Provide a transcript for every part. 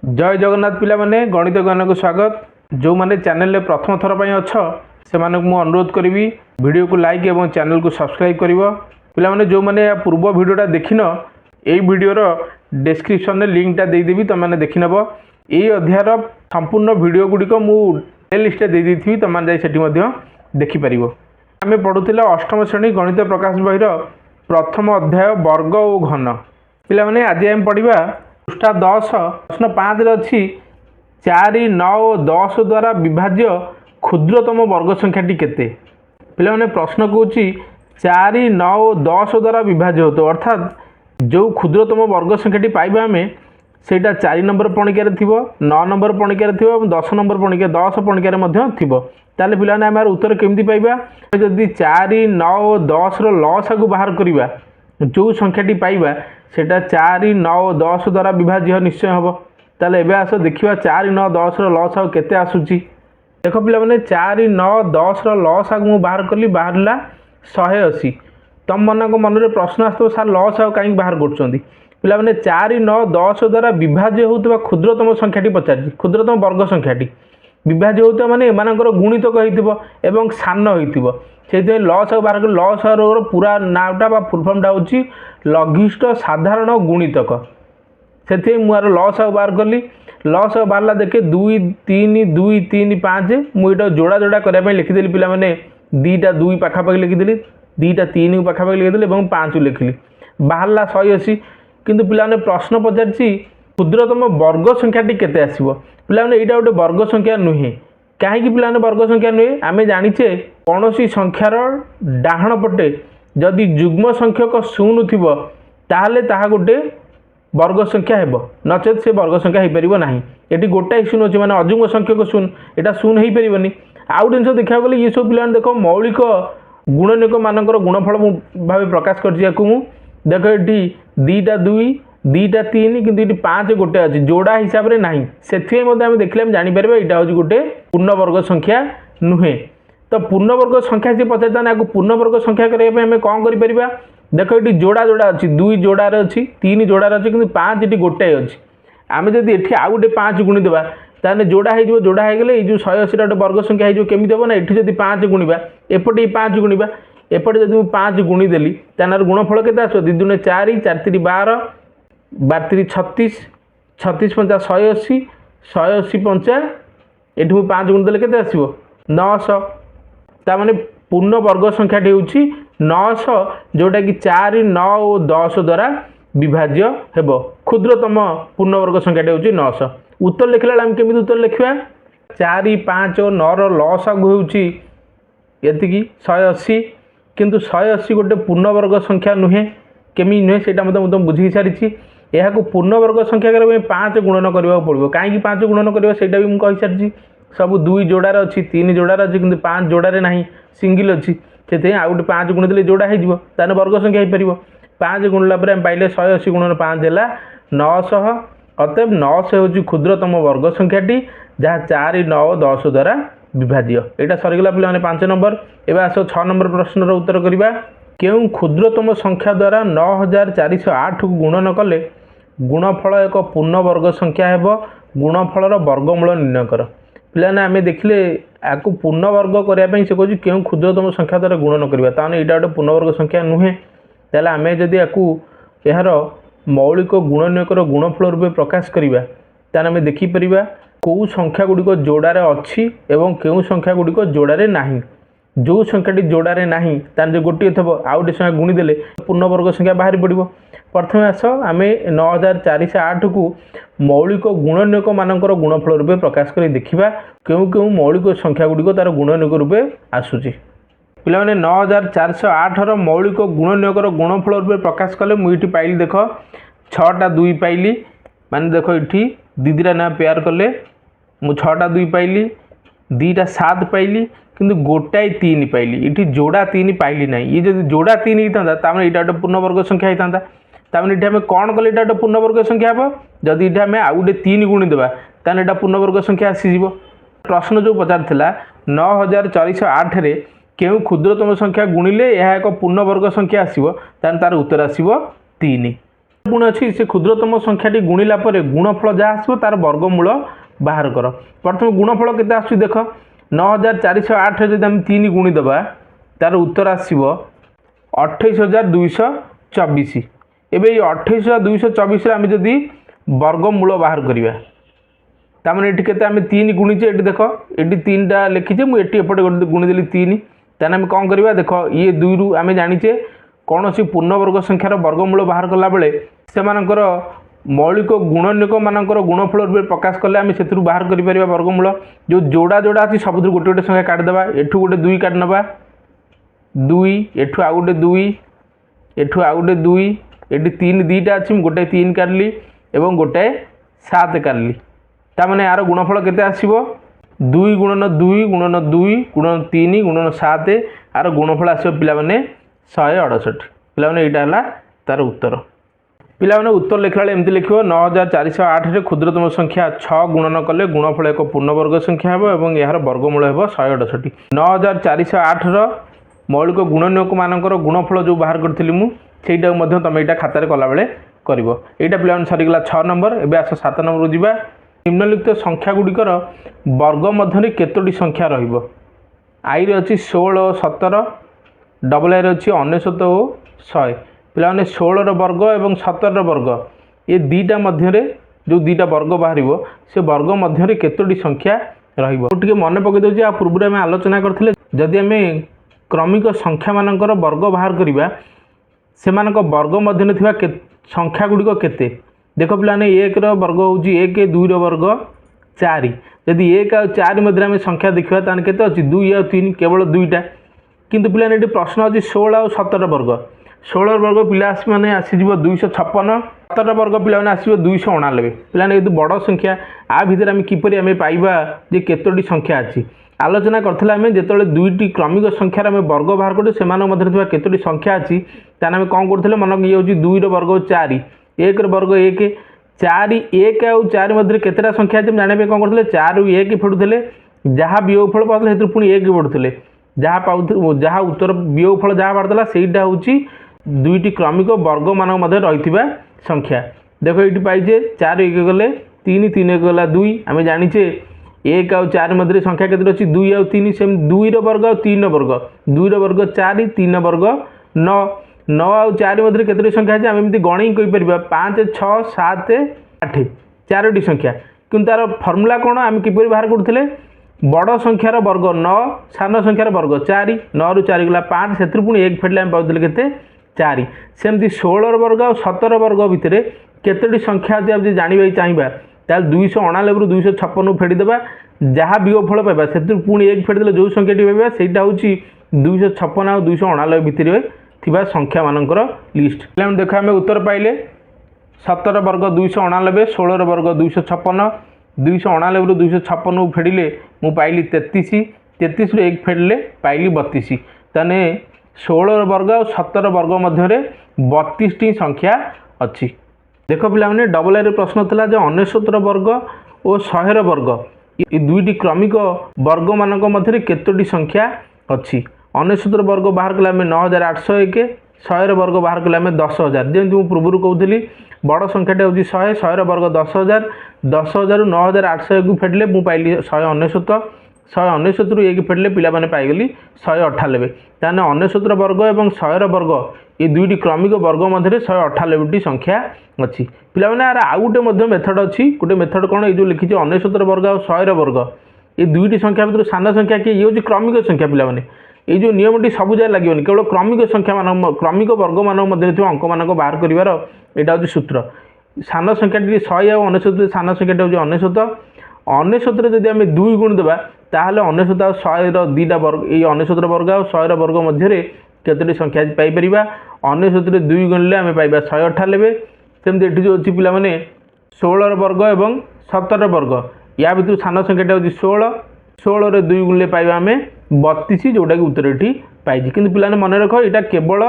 जय जगन्नाथ पिला माने गणित ज्ञान को स्वागत। जो माने चैनल रे प्रथम थर पई अछ से माने मु अनुरोध करी वीडियो को लाइक एवं चैनल को सब्सक्राइब करिवो। पिला माने जो माने पूर्व वीडियोटा देखिन एई वीडियोर डिस्क्रिप्शन में लिंकटा दे देबी तुम माने देखि नबो। एई अध्यायर संपूर्ण वीडियो गुडी को मु प्लेलिस्ट दे देथि तुम माने सेठी मध्ये देखि परिवो। आमे पढुतिला अष्टम श्रेणी गणित प्रकाश बहिर प्रथम अध्याय वर्ग और घन। पिला माने आज हम पढिबा पृष्ठा 10 प्रश्न 5 रे अछि 4 9 और 10 द्वारा विभाज्य क्षुद्रतम वर्ग संख्याटी केते। पिला माने प्रश्न कहूची 4 9 और 10 द्वारा विभाज्य होतो अर्थात जो क्षुद्रतम वर्ग संख्याटी पाइबा हमें सेटा 4 नंबर पणिकार थिबो 9 नंबर पणिकार थिबो और 10 नंबर पणिकार 10 पणिकार मध्ये थिबो। ताले पिला माने हमर उत्तर केमती पाइबा जदी 4 9 और 10 रो लॉस को बाहर करिबा जो संख्याटी पाइबा सेटा 4 9 और 10 द्वारा विभाज्य निश्चय हम। ताले एबे आस देखिबा 4 9 10 रो लॉस आउ केते आसुची। देखो पिला माने 4 9 10 रो लॉस आगु बाहर करली बाहरला 180। तम मन को मन रे प्रश्न आस्तो सर लॉस आउ काई बाहर करछंदी। पिला माने 4 9 10 द्वारा विभाज्य होतबा क्षुद्रतम संख्याटी पचारजी क्षुद्रतम वर्ग संख्याटी विभाज्य होतबा माने एमानकर गुणितक हेतिबो एवं सान हेतिबो से लॉस आउ बाहर कर लॉस आउ पूरा नाउटा बा फुल फॉर्मटा होची लघिष्ठ साधारण गुणितक से मुझे लॉस आउ बाहर कली लॉस आउ बाहरला देखे 2 3 2 3 5 मुझे जोड़ा जोड़ा करने लिखिदेली पिला माने 2टा 2 पाखापाखि लिखिदेली 2टा 3 पाखापाखि लिखिदेली और 5 लिखिली बाहरला 180। किंतु पिला माने प्रश्न पचारछि क्षुद्रतम वर्ग संख्याटी केते आसीबो। पिला माने एटा गोटे वर्ग संख्या नुहे कहीं पिला माने वर्ग संख्या नुहे आमे जानिछे कोनोसी संख्यार डाहण पटे जदि युग्म संख्यक शून्य थिबो ताहले ताहा गोटे वर्ग संख्या हेबो नचेत से वर्ग संख्या हे परिबो नाही। एटी गोटाई शून्य अछि माने अयुग्म संख्यक शून्य एटा शून्य हे परिबोनी। आउ जिनस देखा गले ये सब पिला देखो मौलिक गुणनिक मानकर गुणफल भाव प्रकाश करछि याकु मु देखो एटी 2टा 2 2टा 3 किंतु एटी 5 गोटे अछि जोड़ा हिसाब रे नाही सेथि मध्ये हम देखले हम जानि परबे एटा होछि गोटे पूर्ण वर्ग संख्या नुहे। तो पूर्ण वर्ग संख्या से पचारता आपको पूर्ण वर्ग संख्या करने आम कौन कर देख ये जोड़ा जोड़ा अच्छी 2 जोड़ार अच्छी 3 जोड़ार अच्छी कि 5 ये गोटाए अच्छी आम जब ये आउ गोटे 5 गुणीदेवा ताने जोड़ा हो जोड़ा होगले ये 180 गोटे वर्ग संख्या हो केमी हम ना ये जब 5 गुणवा एपटे 5 गुणवा एपटे जब 5 गुणीदेली तार गुणफल के आस 2 दूने 4 4 3 12 12 3 36 36 5 180 180 5 ये 5 गुणीदेले के आसो 900 ताने पूर्ण वर्ग संख्याटी होची 900 जोटा कि 4 9 और 10 द्वारा विभाज्य हेबो। क्षुद्रतम पूर्ण वर्ग संख्याटी होची 900। उत्तर लिखला हम केमिति उत्तर लिखिबा 4 5 और 9 रो लॉस आगु होची एतिकी 180 किंतु 180 गोटे पूर्ण वर्ग संख्या नुहे केमी नुहे सेटा मते बुझी सारिछि। एहा को पूर्ण वर्ग संख्या करबे 5 गुणन करबा पड़िबो काहे कि 5 गुणन करबा सेटा भी हम कहि सारिछि सब 2 जोड़ार अच्छी 3 जोड़ार अच्छी किंतु 5 जोड़ार नहीं सिंगल अच्छी से आउ गोटे 5 गुणिदेले जोड़ा हो वर्ग संख्या हो पार 5 गुणला पाइले 180 गुणन 5 है 900 अतएव 900 हूँ क्षुद्रतम वर्ग संख्याटी जहाँ 4 9 10 द्वारा विभाज्य। यहाँ सरीगला पे 5 नंबर। एवं आस 6 नंबर प्रश्न उत्तर करवा क्यों क्षुद्रतम संख्या द्वारा 9408 को गुणन कले गुणफल एक पूर्ण वर्ग संख्या हेब गुणफलर वर्गमूल निर्णय कर। पिलाने आम देखिले आपको पूर्ण वर्ग करने से कह क्यों क्षुद्रतम संख्या द्वारा गुणन करवा ताने यहाँ गोटे पूर्ण वर्ग संख्या नुहे ताले आम जदि आपको यार मौलिक गुणनियकर गुणफल रूपे प्रकाश करवा ताने आम देखिपर कौ संख्या गुड़िक जोड़ार अच्छी एवं क्यों संख्या गुड़िक जोड़ार नहीं जो संख्याटी जोड़ार नहीं तार जो गोटे थब आउ गोटे संख्या गुणीदेले पूर्ण वर्ग संख्या बाहरी पड़ो। प्रथम आस आम 9408 को मौलिक गुणनियक मानकर गुणफल रूपे प्रकाश कर देखा क्यों क्यों मौलिक संख्या गुड़िक तार गुणनियक रूपे आसूची। पिला माने 9408 मौलिक गुणनियकर गुणफल रूपे प्रकाश कले मुझे पाइली देख 6टा 2 पाइली माने देख ये दीदीरा ना पेयर कले मु 6टा 2 पाइली 2टा 7 पाइली किंतु गोटाए 3 पाइली ये जोड़ा 3 पाइली ना ये जो जोड़ा 3 होता है यहाँ गोटे पूर्ण वर्ग संख्या होता तामें ये आम कौन कले गोटे पूर्ण वर्ग संख्या हे जदि ये आम आउ गोटे 3 गुणीदेवा ताने यहाँ पूर्ण वर्ग संख्या आसीज। प्रश्न जो पचार 9408 रे क्यों क्षुद्रतम संख्या गुणिले यह एक पूर्ण वर्ग संख्या आसो तार उत्तर आसो 3। पुणी अच्छी से क्षुद्रतम संख्याटी गुणिला गुणफल जहाँ आसो तार वर्गमूल बाहर कर। प्रथम गुणफल केते आसुछि देख 9408 जदि आम 3 गुणिदेबा तार उत्तर आसो 28224। एबे 28224 आम जदि वर्गमूल बाहर करवा ताମାନେ एटी केते आम 3 गुणीचे एटी देख एटी 3टा लिखीचे मुझे एपटे गुणीदेली 3 ताने आम कौन करवा देख ये 2 रु आम जानीचे कौन सी पूर्णवर्ग संख्यार वर्गमूल बाहर कला बेले सेमानकर मौलिक गुणनिक मानकर गुणफल प्रकाश कले आम से बाहर कर वर्गमूल जो जोड़ा जोड़ा अच्छी सब गोटे गोटे संख्या काटिदेबा एठू गोटे 2 काटि नवा 2 एठू आउ गोटे 2 एठू आउ गोटे 2 एटी 3 2टा अच्छी गोटे 3 काटली एवं गोटे 7 काटली तामाने यार गुणफल केते आसीबो 2 गुणन 2 गुणन 2 गुणन 3 गुणन 7 यार गुणफल आसीबो पिला माने 168 पिला माने एटा हला तार उत्तर। पिला माने उत्तर लिखला एमती लिखिबो 9408 रे क्षुद्रतम संख्या 6 गुणन कले गुणफल एक पूर्णवर्ग संख्या हेबो एवं यार वर्गमूल हेबो 168। 9408 रो मौलिक गुणनियक मानकर गुणफल जो बाहर करथिली मु सेटा मध्ये तमे एटा खाता रे कला बेले करबो। एटा पिला माने सरी गला 6 नंबर। एबे आस 7 नंबर जिबा निम्नलिखित संख्या गुड़िकर वर्ग मध्य केतोटी संख्या रहिबो। आई रे अछि 16 और 17 डबल आई रे अछि 99 और 100 पिला माने 16 रो वर्ग एवं 17 रो वर्ग ये दुईटा मध्य रे जो दुईटा वर्ग बाहरिबो से वर्ग मध्य रे केतोटी संख्या रहिबो। टिके मन पकई दउछि आ पूर्व में आलोचना करथिले जदि आमे क्रमिक संख्या मानकर वर्ग बाहर करिबा सेमानक वर्ग मध्य थिबा संख्या गुड़िक केते देख पाने 1 रो वर्ग हूँ 1 2 रो वर्ग 4 यदि 1 और 4 मध्य आम संख्या देखा ताने केते अछि 2 और 3 केवल 2टा किंतु पिलाने ये प्रश्न अच्छी 16 और 17 वर्ग 16 वर्ग पिला माने आसीज 256 17 वर्ग पिला आसो 289 पिलाने ये बड़ संख्या आ भितर आम किपर आम पाइबा जे केतोटी संख्या अच्छी आलोचना करथिला आम जेतले दुईटी क्रमिक संख्यार आम वर्ग बाहर करूँ से केतोटी संख्या अच्छी ताने आम कौन करथिले मन ये हूँ 2 रो वर्ग 4 1 वर्ग 1 4 1 और 4 मध्य केतेटा संख्या अच्छे जाना कौन करते 4 1 फेड़ुले जहाँ वियोगफल पाते से पुणी 1 बढ़ुले जहाँ पाऊ जहाँ उत्तर वियोगफल जहाँ बाहरला सेटा हूँ दुईटी क्रमिक वर्ग मान मध्य रही संख्या देख ये पाइजे 4 1 गले 3 3 1 गला 2 आम जाचे 1 और 4 मध्य संख्या केते अच्छी 2 और 3 सेम 2 रो वर्ग और 3 रो वर्ग 2 रो वर्ग 4 3 वर्ग 9 9 और 4 मध्य केतोटी संख्या है आम एमती गणी कहीपर 5 6 7 8 4टी संख्या किंतु तार फर्मुला कौन आम किपर बाहर करते बड़ संख्यार वर्ग 9 सान संख्यार वर्ग 4 9 रु 4 गला 5 से पुणी 1 फेटले आम पाते केते 4 सेमती 16 वर्ग और 17 वर्ग भितर केतोटी संख्या यदि आप जानवा चाहिए ताल 299 रु 256 फेड़ीदेवा जहाँ वियोगफल पाइबा से पुणी 1 फेटदेले जो संख्याटी पाइबा सेटा हूँ 256 और 299 भितर थिबा संख्या मानकर लिस्ट देखा आम उत्तर पाइले 17 वर्ग 299 16 वर्ग 256 299 रु 256 फेड़िले मु पाइली 33 33 रु 1 फेड़ले पाइली 32 ताने 16 वर्ग और 17 वर्ग मध्य 32टी संख्या अच्छी। देख पे डबल आई प्रश्न था जो 69 वर्ग और 100 वर्ग ये दुईटी क्रमिक वर्ग मान मध्य केतोटी संख्या अच्छी 69 वर्ग बाहर कले 9801 100 वर्ग बाहर कले 10000 जमी मुझे पूर्व कहूली बड़ संख्याटा हूँ 100 100 वर्ग 10000 10000 रु 9801 फेटले मुझे पाइली 199 199 रु 1 फेटले पिला पाइगली 198 ताने 69 वर्ग और 100 वर्ग ये दुईटी क्रमिक वर्ग मध्य 198टी संख्या अच्छी पिला यार आउ गोटे मेथड अच्छी गोटे मेथड कौन ये जो लिखी 69 वर्ग और 100 वर्ग ये दुईटी संख्या भर सान संख्या किए ये हूँ क्रमिक संख्या पिला ये जो नियमटी सब जगह लगे केवल क्रमिक संख्या मान क्रमिक वर्ग मान मध्य अंक मान बाहर कर यहाँ हूँ सूत्र सान संख्याटी 100 और 99 सान संख्याटी हूँ 99 जब आम 2 गुण देवा ताहले 99 और 100 दुईटा वर्ग ये 99 वर्ग और 100 वर्ग मध्य केतोटी संख्या पाइपर 99 2 गुणिले आम पाइबा 198 सेमती ये जो अच्छी पिला 16 वर्ग और 17 वर्ग या भर सान संख्याटा हूँ 16 16 रे 2 गुणिले पाइबा आम 32 जोटा कि उत्तर ये पाई कि पिला मन रख यहाँ केवल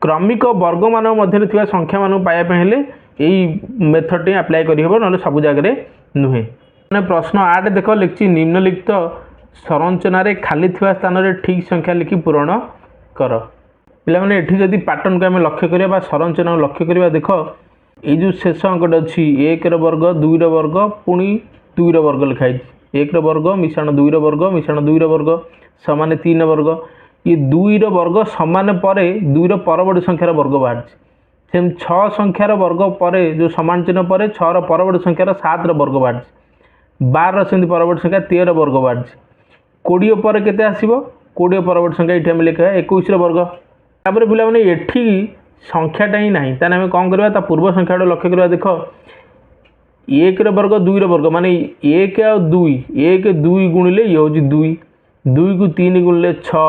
क्रमिक वर्ग मान मध्य थी संख्या मान पाइबापे यही मेथड अप्लाई करहब ना सब जगह नुहे। प्रश्न 8 देख लिखी निम्नलिखित संरचना खाली थिबा स्थान रे ठीक संख्या लिखि पूरण कर। पिला माने एठी जदि पैटर्न को आम लक्ष्य करिया संरचना लक्ष्य करिया देख ये जो शेष अंकटा अच्छी 1 वर्ग 2 वर्ग पुणी 2 वर्ग लिखाई 1 वर्ग मिश्रण 2 वर्ग मिश्रण 2 वर्ग समान 3 वर्ग ये 2 वर्ग समान पर 2 परवर्ती संख्यार वर्ग बाहर सेम 6 संख्यार वर्ग पर जो समान चिन्ह पर 6 परवर्ती संख्यार 7 वर्ग बाहर 12 सेमती परवर्ती संख्या 13 वर्ग बाहर 20 पर केते आसीबो 20 परवर्ती संख्या ये लिखा 21 वर्ग तापर पिला माने एठी संख्याटा ही नहीं ताने आम कौन करवा पूर्व संख्या लक्ष्य करवा देख 1 वर्ग 2 वर्ग माने 1 और 2 1 2 गुणिले ये हूँ 2 2 को 3 गुणिले 6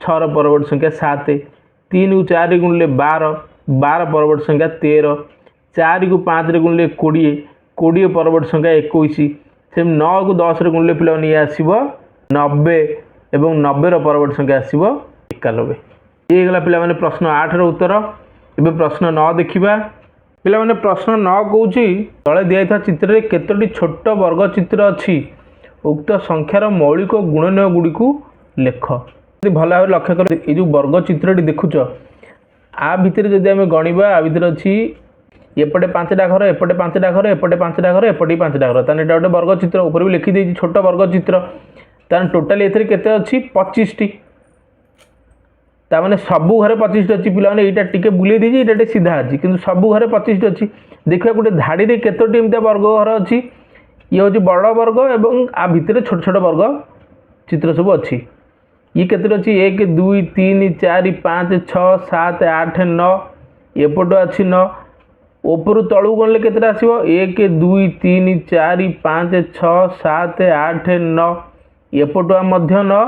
6 परवर्ती संख्या 7 3 को 4 गुणिले 12 12 परवर्ती संख्या 13 4 को 5 गुणिले 20 20 परवर्ती संख्या 21 से 9 को 10 गुणिले पिला ये आसब 90 एवं 90 परवर्ती संख्या आसब 91 ये गला पिला माने प्रश्न 8 रो उत्तर एबे प्रश्न 9 देखिबा पिला माने प्रश्न 9 कहूची तळे दिया चित्र रे केतोटी छोट वर्ग चित्र अछि उक्त संख्यार मौलिक गुणनय गुडी को लेख भल भाव लक्ष्य कर ये जो वर्ग चित्रटी देखुच आ भितर जदि आम गणिबा आ भितर अछि एपटे 5टा घर एपटे 5टा घर एपटे 5टा घर एपटे 5टा घर ताने एटा गोटे वर्ग चित्र ऊपर भी लिखि देछि छोट वर्ग चित्र ताने टोटल एथरे केते अछि 25 टी ताने सबू घरे 25 अच्छी पाने यहाँ टे बुले दीजिए ये सीधा अच्छी कि सबू घरे 25 अच्छी देखा गोटे धाड़ी में केतोटी एमती वर्ग घर अच्छी ये हूँ बड़ वर्ग और आ भितर छोट छोट वर्ग चित्र सब अच्छी ये केतोटी अच्छी 1 2 3 4 5 6 7 8 9 एपट अच्छी 9 ऊपर तलू गणले केतटा आसो 1 2 3 4 5 6 7 8 9 एपटुआ 9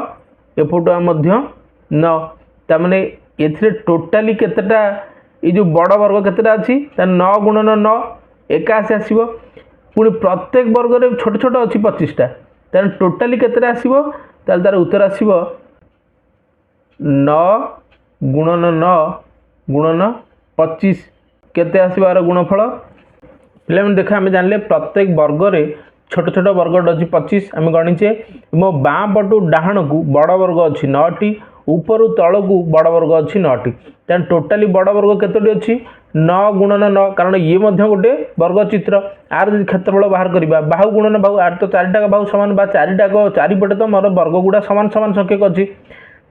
एपटुआ 9 तामने एथिरे टोटाली केतेटा ये जो बड़ वर्ग केतेटा अच्छी 9 गुणन 9 81 आसीबो पुणी प्रत्येक वर्ग रे छोट छोट अच्छी 25टा तार टोटाली केतेटा आसीबो ताल तार उत्तर आसीबो 9 गुणन 9 गुणन 25 केते आसीबो आर गुणफल पिला मन देखा आम जानले प्रत्येक वर्ग रे छोट छोट वर्ग अच्छी 25 आम गणिचे मो बाँ पटू डाहाण को बड़ वर्ग अच्छी 9टी ऊपर तल को बड़ वर्ग अच्छी 9टी तेना टोटाली बड़ वर्ग केतोटी अच्छी 9 गुणन 9 कारण ये गोटे वर्ग चित्र आर जो क्षेत्रफल बाहर करवा बाहु गुणन बाहु आर तो 4टा बाहु सामान बा 4टा चारिपटे तो मोर वर्ग गुड़ा सामान सामान संख्यक अच्छी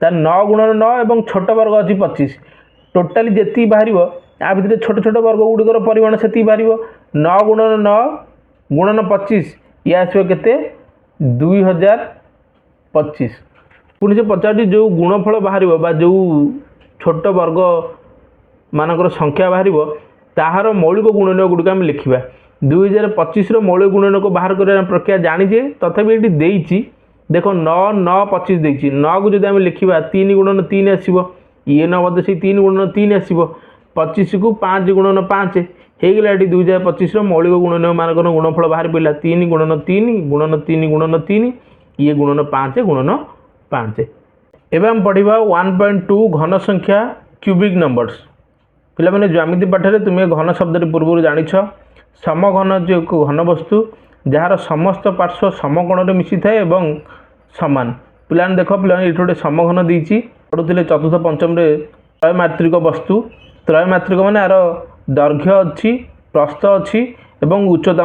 तार 9 गुणन 9 और छोट वर्ग अच्छी 25 टोटाली जी बाहर आ भितर छोट छोट वर्ग गुड़िकर परिमाण से बाहर 9 गुणन 9 गुणन 25 ये आसो के 2025 पुणी से पचार जो गुणफल बाहर जो छोट वर्ग मानकर संख्या बाहर ताहार मौलिक गुणनय गुड़िक आम लिखा 2025 मौलिक गुणनय को बाहर करने प्रक्रिया जानीजे तथापि ये देती देख 9 9 25 देती 9 को जब आम लिखा 3 गुणन 3 आसो ये 9 से 3 गुणन 3 आसो 25 को 5 गुणन 5 होगला ये 2025 मौलिक गुणनय मानकर गुणफल बाहर पड़ा 3 गुणन 3 गुणन 3 गुणन 3 ये गुणन 5 गुणन 5 एवं हम पढ़ा 1.2 घन संख्या क्यूबिक नंबर्स पिला माने ज्यामिति पाठरे तुम्हें घन शब्द पूर्व जानी समघन जो एक घन वस्तु जार समस्त पार्श्व समकोण में मिसी थाए एवं समान पिला देख पिला ये गोटे समघन देती पढ़ुले चतुर्थ पंचम त्रयमात्रिक वस्तु त्रयमात्रिक माने आर दैर्घ्य अच्छी प्रस्थ अच्छी एवं उच्चता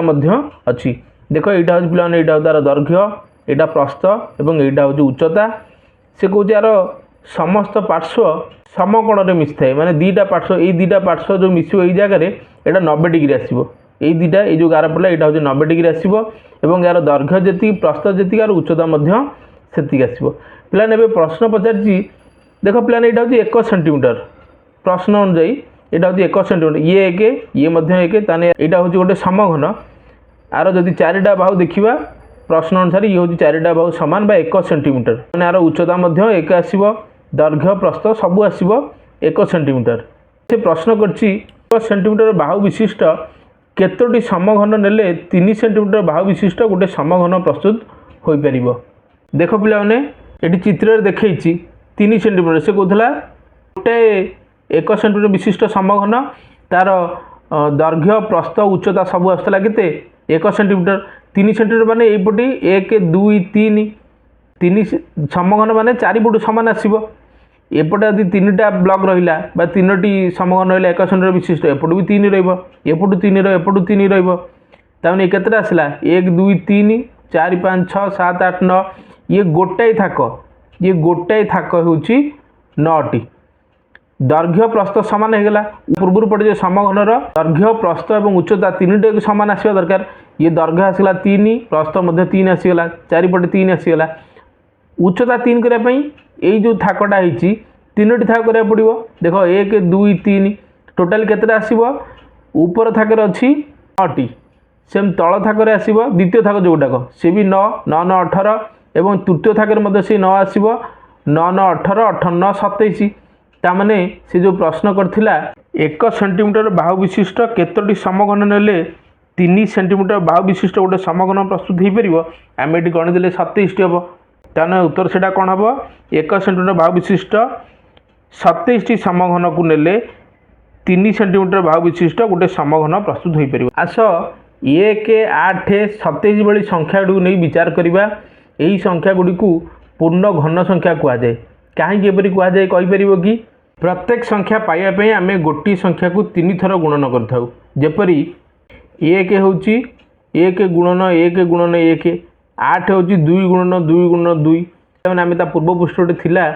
अच्छी देख यहाँ हूँ पिला यहाँ तार दैर्घ्य यहाँ प्रस्थ एवं यहाँ हूँ उच्चता से कौच यार समस्त पार्श्व समकोण में मिसी थाए माने दीटा पार्श्व ये दीटा पार्श्व जो मिसो ये जगह यहाँ 90 डिग्री आसो ये दीटा ये जो गार पड़ा यहाँ हूँ 90 डिग्री आसो और यार दैर्घ्य जी प्रस्थ जी और उच्चता से आसो पाने ए प्रश्न पचार देख पाने यहाँ हूँ 1 सेंटीमीटर प्रश्न अनुजाई यहाँ हूँ 1 सेंटीमीटर ये एक ये ताने यहाँ हूँ गोटे समघन आर जदि 4टा बाहु देखा प्रश्न अनुसार ये हूँ 4टा बाहु सामान 1 सेंटीमीटर मैंने यार उच्चता एक आसो दैर्घ्य प्रस्थ सबू आसो 1 सेंटीमीटर से प्रश्न कर सेंटीमीटर बाहु विशिष्ट केतोटी समघन नेले 3 सेंटीमीटर बाहु विशिष्ट गोटे समघन प्रस्तुत हो पार देख पाने ये चित्र देखी 3 सेंटीमीटर से कहला गोटे 1 सेंटीमीटर विशिष्ट समघन तार दैर्घ्य प्रस्थ उच्चता सबू आसला के 1 सेंटीमीटर 3 सेंटीमीटर माने यपटे 1 2 3 3 समघन माने 4 पटू सामान आसो एपटे यदि 3टा ब्लॉक रहिला बा 3टी समघन रहिला एक सेंटीमीटर विशिष्ट एपटू भी 3 रहइबो एपटू 3 एपटू 3 रहइबो ताने केतेटा आसला 1 2 3 4 5 6 7 8 9 ये गोटाई थाक होउची 9टी दैर्घ्य प्रस्थ समान हो गला पूर्व पड़े जो समघनर दैर्घ्य प्रस्थ और उच्चता 3टा समान आसवा दरकार ये दैर्घ्य आसला 3 प्रस्थ 3 आसीगला चारिपटे 3 आसीगला उच्चता 3 करने यही जो थाकटा होती 3टी थाक करा पड़ो देख 1 2 3 टोटाल केतटा आसव ऊपर थाकर अच्छी 9टी सेम तल थाकर आसव द्वितीय थाक जोटाक सी भी 9 9 9 18 एवं तृतीय थाकर से 9 आसव 9 9 18 18 9 27 ताने से जो प्रश्न करथिला 1 सेंटीमीटर बाहु विशिष्ट केतोटी समघन नेले 3 सेंटीमीटर बाहु विशिष्ट गोटे समघन प्रस्तुत हो पार आम ये गणिदेले 27टी हम ताने उत्तर से कौन हम 1 सेंटीमीटर बाहु विशिष्ट 27टी समघन को नेले 3 सेंटीमीटर बाहु विशिष्ट गोटे समघन प्रस्तुत हो पार आस 1 8 27 भली संख्या गुड़ी नहीं विचार करवा यही संख्या गुड़ी को पूर्ण घन संख्या कहुए कहीं एपरी कहुए कहीपर कि प्रत्येक संख्या पाइबापी आम गोटी संख्या को 3 थर गुणन करपरी 1 हूँ 1 गुणन 1 गुणन 1 8 हूँ 2 गुणन 2 गुणन 2 आम पूर्व पृष्ठटे थिला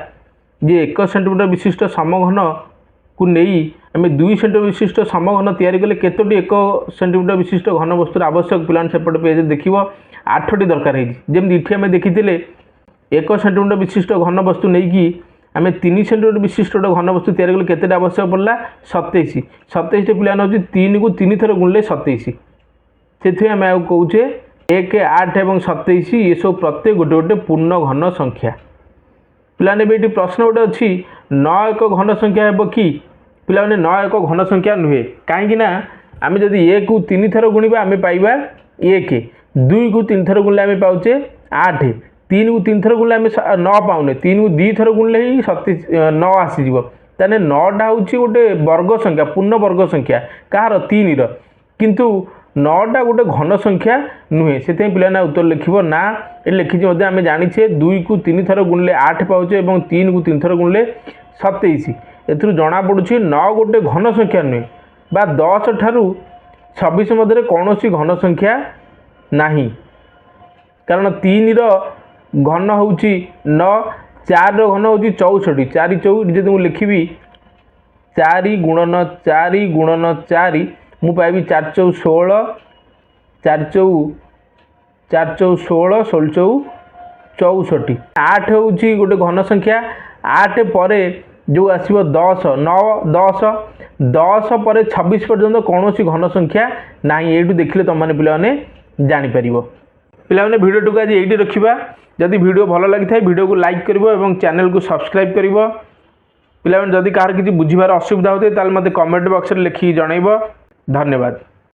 जे 1 सेंटीमीटर विशिष्ट समघन को नहीं आम 2 सेंटीमीटर विशिष्ट समघन तैयारी कले केतोटी 1 सेंटीमीटर विशिष्ट घन वस्तुर आवश्यक पिलाने सेपटे पेज देखिए 8टी दरकार जमी इठी आम देखी 1 सेंटीमीटर विशिष्ट घन वस्तु नहीं कि आम 3 सेंटीमीटर विशिष्ट गोटे घन वस्तु तैयारी कले केतेटा आवश्यक पड़ा 27 27टी पिलाने हूँ 3 को 3 थर गुणले 27 से आम कहे 1 8 और 27 ये सब प्रत्येक गोटे गोटे पूर्ण घन संख्या पिलाने ये प्रश्न गोटे अच्छी 9 एक घन संख्या हे कि पिलाने 9 एक घन संख्या नुहे कहीं आम जब 1 को 3 थर गुणा आम पाइबा 1 2 को 3 थर गुणले आम पाचे 8 3 को 3 थर गुणले आम 9 पाउने 3 को 2 थर गुणले ही 9 आसीज ताने 9टा हूँ गोटे वर्ग संख्या पूर्ण वर्ग संख्या कहार 3 किंतु 9टा गोटे घन संख्या नुहे से पिलाने उत्तर लिख ना ये लिखी आम जाचे 2 को 3 थर गुणले 8 पाचे और 3 को 3 थर गुणले 27 एथुरु जना पड़ुछि 9 गोटे घन संख्या नुहे बा 10 ठारू 26 मध्य कौन घन संख्या नहीं कारण 3 घन हूँ 9 4 घन हूँ 64 4 4 जब मुझे लिखी 4 गुणन 4 मु पाइबी 4 4 16 4 4 16 16 64 8 हूँ गोटे घन संख्या 8 पर जो आसो 10 9 10 10 पर 26 पर्यंत कौन घन संख्या ना ये देखिले तुम मैंने पे जापर पे भिडियो आज ये रखा जदि वीडियो भल लगी था वीडियो को लाइक कर चैनल को सब्सक्राइब कर पे जदि कहार किसी बुझीबार असुविधा होता है मत कमेंट बॉक्स में लिखिक जनइब धन्यवाद।